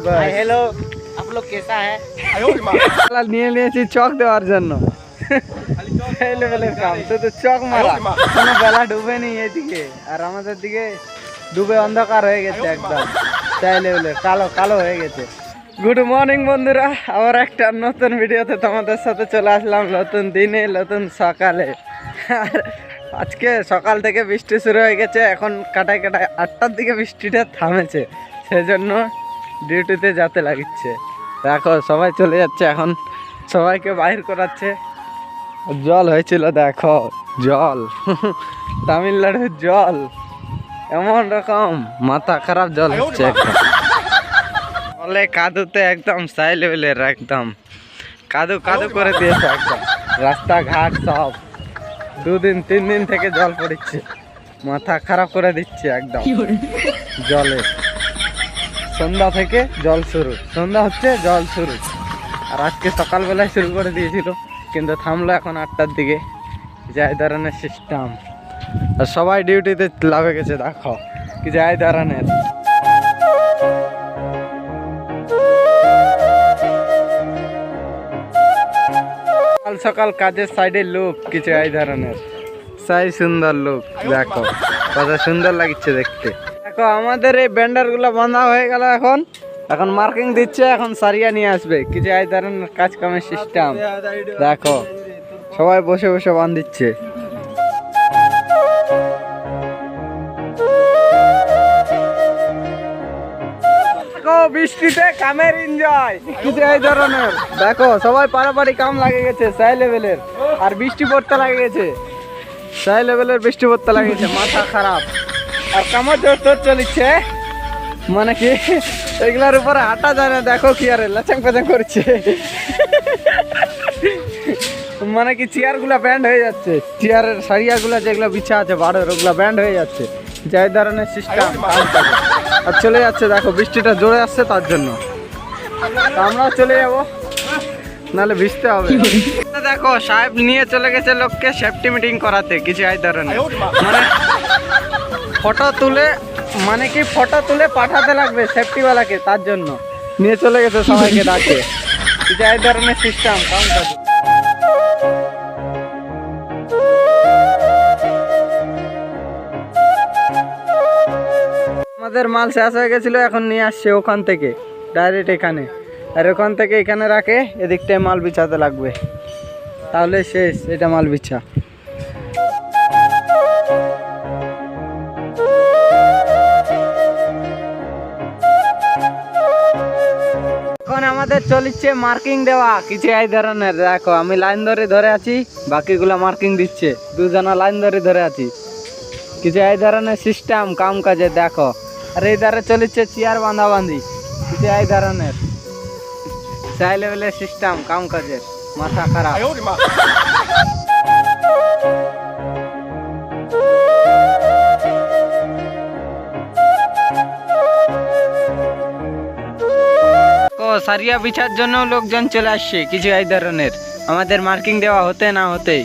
Hi hello आप लोग कैसा है নিয়ে নিয়েছি চক দেওয়ার জন্য এই লেভেলের কাম শুধু চক মারা কোনো বেলা ডুবে নেই এদিকে আর আমাদের দিকে ডুবে অন্ধকার হয়ে গেছে একদম চাই লেভেলের কালো কালো হয়ে গেছে। গুড মর্নিং বন্ধুরা, আবার একটা নতুন ভিডিওতে তোমাদের সাথে চলে আসলাম নতুন দিনে নতুন সকালে। আর আজকে সকাল থেকে বৃষ্টি শুরু হয়ে গেছে, এখন কাটায় কাটায় 8টার দিকে বৃষ্টিটা থামেছে, সেজন্য ডিউটিতে যেতে লাগিচ্ছে। দেখো সবাই চলে যাচ্ছে, এখন সবাইকে বাইর করাচ্ছে। জল হয়েছিল দেখো, জল তামিলনাড়ুর জল এমন রকম মাথা খারাপ জল হচ্ছে একদম। বলে কাদুতে একদম সাই লেভেলের, একদম কাদু কাদু করে দিয়েছে একদম রাস্তাঘাট সব। 2-3 দিন থেকে জল পড়ছে, মাথা খারাপ করে দিচ্ছে একদম জলে। সন্ধ্যা থেকে জল শুরু, সন্ধ্যা হচ্ছে জল শুরু। আর আজকে সকালবেলায় শুরু করে দিয়েছিল, কিন্তু থামলো এখন 8টার দিকে। যাই ধরনের সিস্টেম, আর সবাই ডিউটিতে লাভে গেছে। দেখো কি যাই ধরনের সকাল সকাল কাজের সাইডে লোক কিছু এই ধরনের সাই সুন্দর লোক। দেখো কত সুন্দর লাগছে দেখতে। দেখো আমাদের এই ব্যান্ডার গুলো বাঁধা হয়ে গেল, এখন এখন মার্কিং দিচ্ছে, এখন সারিয়া নিয়ে আসবে কিছু এই ধরনের কাজ কামের সিস্টেম। দেখো সবাই বসে বসে বাঁধিচ্ছে। বৃষ্টিতে কামের এনজয় কিছু এই ধরনের। দেখো সবাই পারাপারি কাম লাগে গেছে সাই লেভেলের, আর বৃষ্টি পড়তে লাগে গেছে সাই লেভেলের, বৃষ্টি পড়তে লাগে গেছে, মাথা খারাপ। আর কামড় জোর তোর চলিচ্ছে, মানে কি এগুলার উপরে হাঁটা যায় না। দেখো কি আরে লাচাং পাচাং করছে, মানে কি চেয়ার গুলা ব্যান্ড হয়ে যাচ্ছে, চেয়ারের সারিয়া গুলা যেগুলো বিছা আছে বাড়ের ওগুলা ব্যান্ড হয়ে যাচ্ছে। যাই ধরনের সিস্টেম আর চলে যাচ্ছে। দেখো বৃষ্টিটা জোরে আসছে, তার জন্য আমরাও চলে যাবো, নাহলে ভিজতে হবে। দেখো সাহেব নিয়ে চলে গেছে লোককে সেফটি মিটিং করাতে কিছু এই ধরনের, মানে ফটো তুলে, মানে কি ফটো তুলে পাঠাতে লাগবে সেফটিওয়ালাকে, তার জন্য নিয়ে চলে গেছে সবাইকে ডাকে কিছু এই ধরনের সিস্টেম কাম কাজ। আমাদের মাল শেষ হয়ে গেছিল, এখন নিয়ে আসছে ওখান থেকে ডাইরেক্ট এখানে, আর ওখান থেকে এখানে রাখে এদিকটায় মাল বিছাতে লাগবে, তাহলে শেষ এটা মাল বিছা। এখন আমাদের চলছে মার্কিং দেওয়া কিছু এই ধরনের। দেখো আমি লাইন ধরে আছি, বাকিগুলা মার্কিং দিচ্ছে, দুজনা লাইন ধরে আছি কিছু এই ধরনের সিস্টেম কাম কাজে। দেখো আর এই ধারে চলছে চেয়ার বাঁধা বাঁধি কিছু এই ধরনের সাই লেভেলের সিস্টেম কাম কাজের, মাথা খারাপ। সারিয়া বিছার জন্য লোকজন চলে আসছে কিছু এই ধরনের, আমাদের মার্কিং দেওয়া হতে না হতেই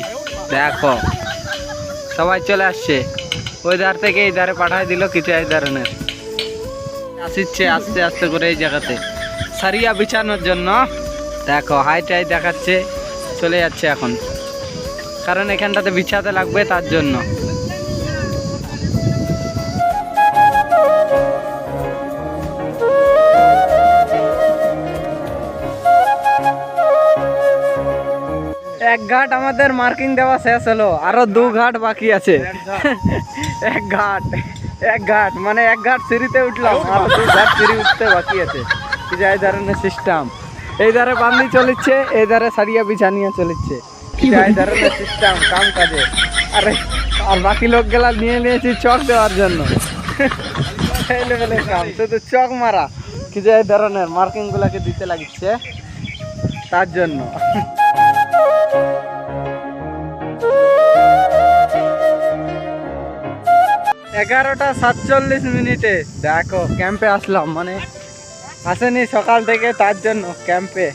দেখো সবাই চলে আসছে। ওই ধার থেকে এই ধারে পাঠাই দিল কিছু এই ধরনের, আসছে আস্তে আস্তে করে এই জায়গাতে সারিয়া বিছানোর জন্য। দেখো হাইটাই দেখাচ্ছে, চলে যাচ্ছে এখন, কারণ এখানটাতে বিছাতে লাগবে তার জন্য। এক ঘাট আমাদের মার্কিং দেওয়া শেষ হলো, আরো 2 ঘাট বাকি আছে। এক ঘাট মানে এক ঘাট সিঁড়িতে উঠলাম, আর 2 ঘাট সিঁড়ি উঠতে বাকি আছে। এই ধরনের সিস্টেম, এই ধারে বান্ধি চলছে, এই ধারে সারিয়া বিছানিয়া চলছে, এই ধরনের সিস্টেম কাম কাজে। আরে আর বাকি লোক গেলা নিয়ে নিয়েছি চক দেওয়ার জন্য, এই লেভেলের কাম শুধু চক মারা কিছু এই ধরনের মার্কিং গুলাকে দিতে লাগছে তার জন্য। 11:47 দেখো ক্যাম্পে আসলাম, মানে আসেনি সকাল থেকে, তার জন্য ক্যাম্পে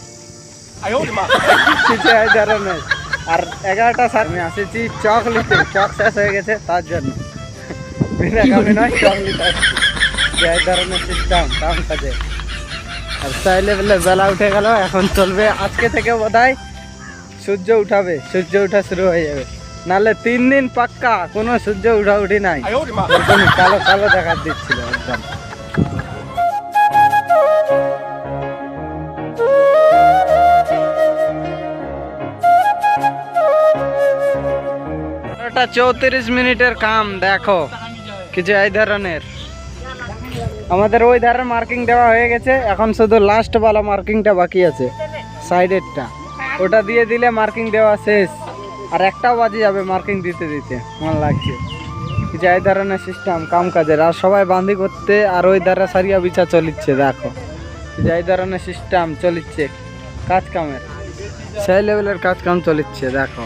কিছু এই ধরনের। আর 11টা আমি আসেছি চক নিতে, চক শেষ হয়ে গেছে তার জন্য, বিনা কামে নয় চক নিতে আসছি। এই ধরনের সিস্টেম কাম কাজে। আর সেই লেভেলে বেলা উঠে গেল, এখন চলবে আজকে থেকে বোধহয় সূর্য উঠাবে, সূর্য উঠা শুরু হয়ে যাবে, নাহলে 3 দিন পাক্কা কোনো সূর্য উঠা উঠি নাই, একদম কালো কালো দেখা দিচ্ছিল একদম। ওটা 34 মিনিটের কাম, দেখো কিছু এই ধরনের। আমাদের ওই ধারে মার্কিং দেওয়া হয়ে গেছে, এখন শুধু লাস্ট বালা মার্কিংটা বাকি আছে, সাইডেরটা, ওটা দিয়ে দিলে মার্কিং দেওয়া শেষ। আর 1টা বাজে যাবে মার্কিং দিতে দিতে, মন লাগছে। কিছু এই ধরনের সিস্টেম কাম কাজের, আর সবাই বান্ধি করতে, আর ওই ধারে সারিয়া বিছা চলিচ্ছে, দেখো কিছু এই ধরনের সিস্টেম চলিচ্ছে কাজ কামের, সেই লেভেলের কাজ কাম চলিচ্ছে দেখো।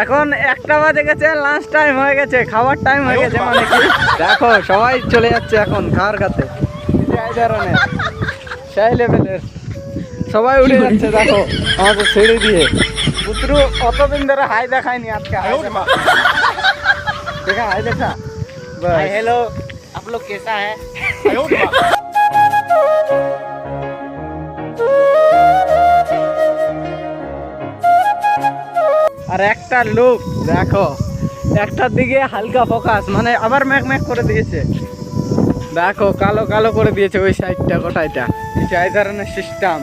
এখন 1টা বাজে গেছে, লাঞ্চ টাইম হয়ে গেছে, খাবার টাইম হয়ে গেছে, মানে কি দেখো সবাই চলে যাচ্ছে এখন খাওয়ার খাতে, এই ধরনের সেই লেভেলের সবাই উঠে যাচ্ছে দেখো আমাদের সিঁড়ি দিয়ে। পুত্র অতদিন ধরে হাই দেখায়নি, আজকে দেখা হাই দেখা। हेलो आप लोग कैसा है? আর একটা লুক দেখো, একটার দিকে হালকা ফোকাস, মানে আবার ম্যাক ম্যাক করে দিয়েছে, দেখো কালো কালো করে দিয়েছে ওই সাইডটা গোটাইটা। এই ধরনের সিস্টেম,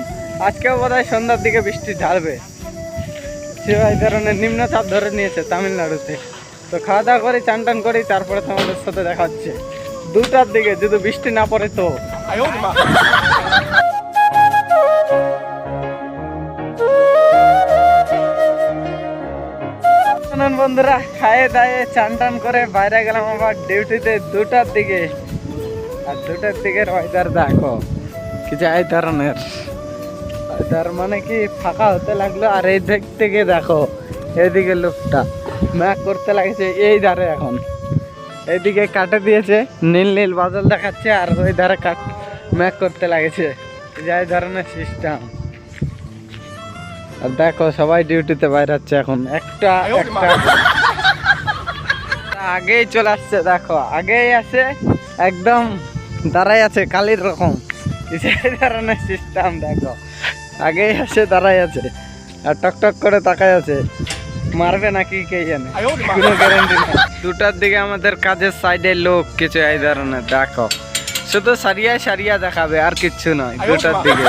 আজকেও বোধহয় সন্ধ্যার দিকে বৃষ্টি ঢালবে, এই ধরনের নিম্নচাপ ধরে নিয়েছে তামিলনাড়ুতে। তো খাওয়া দাওয়া করি, চান টান করি, তারপরে তোমাদের সাথে দেখা হচ্ছে 2টার দিকে, যদি বৃষ্টি না পড়ে তো। বন্ধুরা খায়ে দায়ে চান টান করে বাইরে গেলাম আবার ডিউটিতে 2টার দিকে। আর 2টার দিকের ওয়েদার দেখো কিছু এই ধরনের ওয়েদার, মানে কি ফাঁকা হতে লাগলো। আর এই দিক থেকে দেখো এইদিকে লোকটা ম্যাক করতে লাগছে, এই ধারে এখন এইদিকে কাটে দিয়েছে, নীল নীল বাদল দেখাচ্ছে, আর ওই ধারে কাট ম্যাক করতে লাগছে, এই ধরনের সিস্টেম। আর দেখো সবাই ডিউটিতে বাইরে হচ্ছে এখন, একটা আগেই চলে আসছে, দেখো আগেই আছে, একদম দাঁড়াই আছে কালির রকম, এই ধরনের সিস্টেম দেখো, আগেই আসে দাঁড়াই আছে, আর টক টক করে তাকায় আছে, মারবে নাকি কে জানে, কোনো গ্যারান্টি নেই। 2টার দিকে আমাদের কাজের সাইডে লোক কিছু এই ধরনের দেখো, শুধু সারিয়া সারিয়া দেখাবে আর কিচ্ছু নয় 2টার দিকে।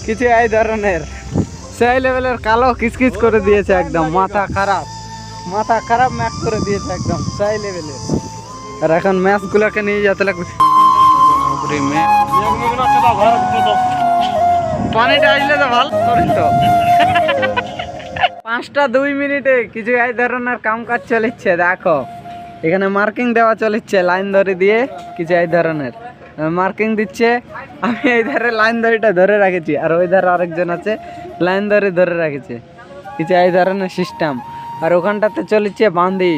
কিছু এই ধরনের সেই লেভেলের কালো কিচকিচ করে দিয়েছে, একদম মাথা খারাপ ম্যাচ করে দিয়েছে একদম সেই লেভেলের। আর এখন ম্যাচ গুলাকে নিয়ে যেতে লাগবে, পানিটা আসলে তো ভালো তো। 5টা 2 মিনিটে কিছু এই ধরনের কাম কাজ চলিচ্ছে দেখো, এখানে মার্কিং দেওয়া চলিচ্ছে লাইন ধরে দিয়ে, কিছু এই ধরনের মার্কিং দিচ্ছে। আমি এই ধারে লাইন দড়িটা ধরে রাখেছি, আর ওই ধারে আরেকজন আছে লাইন দড়ি ধরে রেখেছে, কিছু এই ধরনের সিস্টেম। আর ওখানটাতে চলেছে বাঁধি,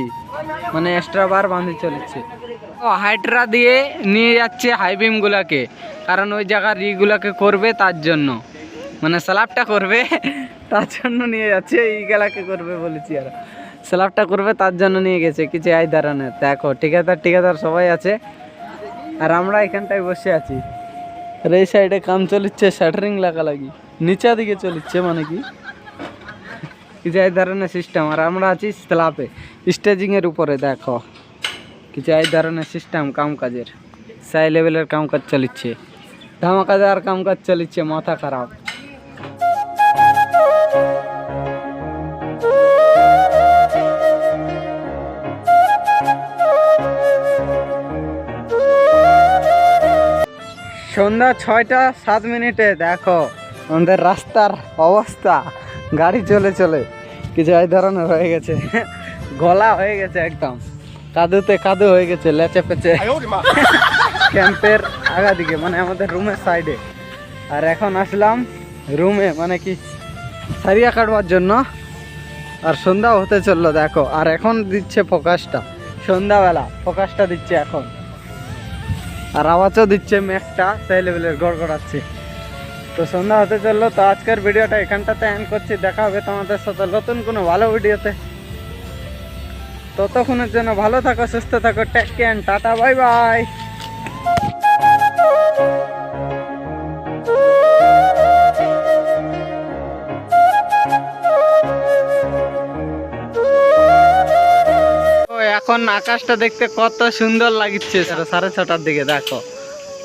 মানে এক্সট্রা বার বাঁধি চলেছে। ও হাইট্রা দিয়ে নিয়ে যাচ্ছে হাইবিম গুলাকে, কারণ ওই জায়গার ইগুলাকে করবে তার জন্য, মানে স্ল্যাবটা করবে তার জন্য নিয়ে যাচ্ছে, এইগুলাকে করবে বলেছি, আর স্ল্যাবটা করবে তার জন্য নিয়ে গেছে কিছু এই ধরনের। দেখো ঠিকাদার সবাই আছে, আর আমরা এখানটায় বসে আছি। আর এই সাইডে কাম চলিচ্ছে, শাটারিং লাগালাগি নিচা দিকে চলিচ্ছে, মানে কি কিছু এই ধরনের সিস্টেম। আর আমরা আছি স্ল্যাবে স্টেজিংয়ের উপরে, দেখো কিছু এই ধরনের সিস্টেম কাম কাজের, সেই লেভেলের কাম কাজ চলিচ্ছে, ধামাকাদার কাম কাজ চলিচ্ছে, মাথা খারাপ। সন্ধ্যা 6টা 7 মিনিটে দেখো আমাদের রাস্তার অবস্থা, গাড়ি চলে কিছু এই ধরনের হয়ে গেছে, গলা হয়ে গেছে একদম, কাদুতে কাদু হয়ে গেছে, লেচে পেচে ক্যাম্পের আগা দিকে, মানে আমাদের রুমের সাইডে। আর এখন আসলাম রুমে, মানে কি সারিয়া কাটবার জন্য। আর সন্ধ্যা হতে চললো দেখো, আর এখন দিচ্ছে ফোকাসটা সন্ধ্যাবেলা ফোকাসটা দিচ্ছে এখন, আর আওয়াজও দিচ্ছে মেঘটা সেই লেভেলের গড়গড়াচ্ছে। তো সন্ধ্যা হতে চললো, তো আজকের ভিডিওটা এখানটাতে এন্ড করছি। দেখা হবে তোমাদের সাথে নতুন কোনো ভালো ভিডিওতে। ততক্ষণের জন্য ভালো থাকো, সুস্থ থাকো, take care, tata, bye bye. এখন আকাশটা দেখতে কত সুন্দর লাগছে, 6:30টার দিকে দেখো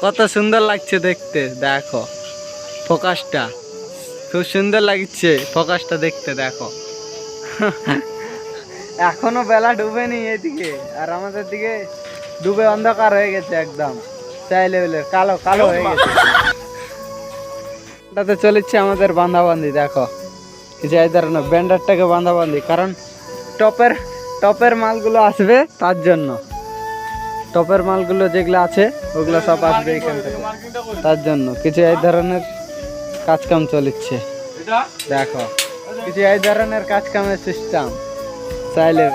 কত সুন্দর লাগছে দেখতে। দেখো ফোকাসটা খুব সুন্দর লাগছে, ফোকাসটা দেখতে দেখো। এখনো বেলা ডুবেনি এদিকে, আর আমাদের দিকে ডুবে অন্ধকার হয়ে গেছে একদম, চাই লেভেলের কালো কালো হয়ে গেছে। এটাতে চলেছে আমাদের বাঁধাবান্ধি, দেখো কিছু এই ধরনের ব্যান্ডারটাকে বাঁধাবান্ধি, কারণ টপের মালগুলো আসবে, তার জন্য টপের মালগুলো যেগুলো আছে ওগুলো সব আসবে এখান থেকে, তার জন্য কিছু এই ধরনের কাজকাম চলছে। দেখো কিছু এই ধরনের কাজকামের সিস্টেম চাইলে।